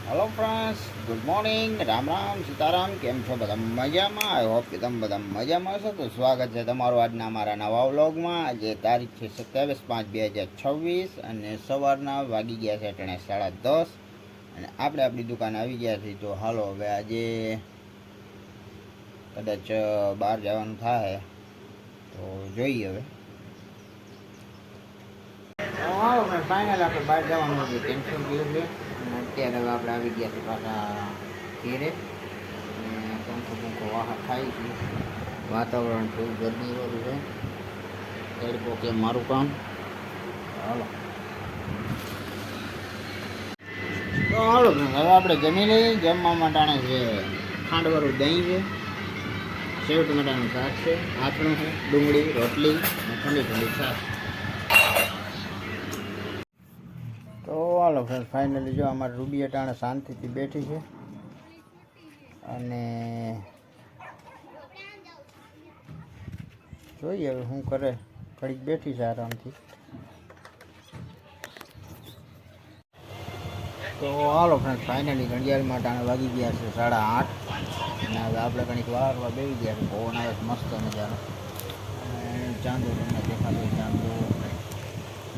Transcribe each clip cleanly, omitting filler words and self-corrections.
Hello friends, good morning, Ram Ram, Sitaram. केम छो बधा मजामां? आई होप कि तमे बधा मजामां हशो। तो स्वागत है तमारुं आजना अमारा नवा व्लॉगमां। आज तारीख है 27/5/2026 અને સવારના વાગી ગયા છે અટાણે 10:30 અને આપણે આપણી દુકાને આવી ગયા છીએ। તો હાલો હવે આજે કદાચ બહાર જવાનું થાય તો જોઈએ હવે। હાલો ફાઇનલ આપણે બહાર જવાનું હતું, કેન્સલ થયું છે અને અત્યારે હવે આપણે આવી ગયા છીએ પાછા ઘેરે અને પંખો પંખો વાહા થાય છે। વાતાવરણ થોડું ગરમીવાળું છે, તડકો કે મારું કામ। હાલો તો હાલો હવે આપણે જમી લઈએ। જમવા માટે છે ખાંડવાળું દહીં છે, સેવ ટમેટાનું શાક છે, આથણું છે, ડુંગળી, રોટલી અને ઠંડી ઠંડી છાશ। તો હાલો ફ્રેન્ડ, ફાઇનલી જો અમારી રૂબી અટાણે શાંતિથી બેઠી છે અને જોઈએ હવે શું કરે। ઘડીક બેઠી છે આરામથી। તો હાલો ફ્રેન્ડ, ફાઇનલી ઘડિયાળમાં અટાણે વાગી ગયા છે 8:30 અને હવે આપણે ઘણીક વારવા બેસી ગયા છે। પવન આવે મસ્ત મજાનો અને ચાંદો તમને દેખાતો ચાંદો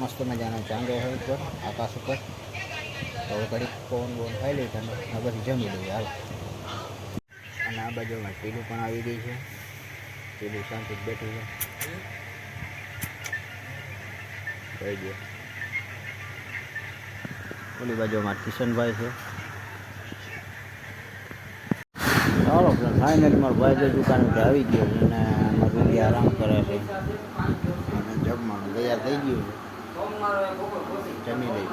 મસ્ત મજાનો ચાંદો હોય ઉપર આકાશ ઉપર। તો હવે ઘડીક પવન બવન ખાઈ લઈ અને પછી જમી લઈએ હાલ। અને આ બાજુમાં ટીલું પણ આવી ગઈ છે, ટીલું શાંતિ બેઠું છે કહી દો। ઓલી બાજુમાં કિશનભાઈ છે। ચાલો ફાઇનલી મારો ભાઈ જે દુકાન ઉપર આવી ગયો છે અને મારું રૂબી આરામ કરે છે અને જમવાનું તૈયાર થઈ ગયું છે, જમી લઈએ।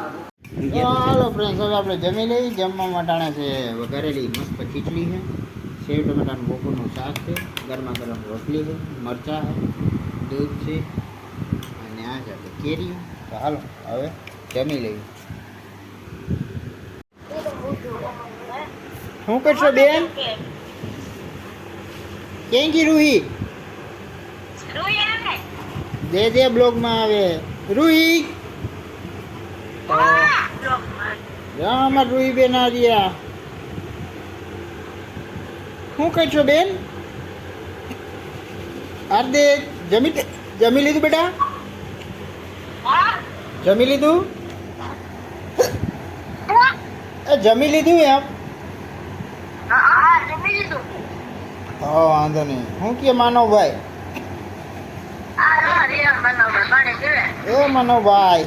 હાલો ફ્રેન્ડ્સ, હવે આપણે જમી લઈએ। જમવા માટાણે છે વઘારેલી મસ્ત ખીચડી છે, સેવ ટમેટાનું બપોરનું શાક છે, ગરમા ગરમ રોટલી છે, મરચાં છે, દૂધ છે અને આ છે આપણે કેરીઓ। તો હાલો હવે જમી લઈએ। શું કરશો બેન? ક્યાં ગઈ રૂહી? દે બ્લોગમાં આવે રૂહી। અમાર રૂહી બેન આ રહ્યા। શું કરશો બેન? હાર્દિક જમી લીધું બેટા? જમી લીધું? જમી લીધું એમ? હા વાંધો નહીં। શું કે માનવભાઈ? એ માનવભાઈ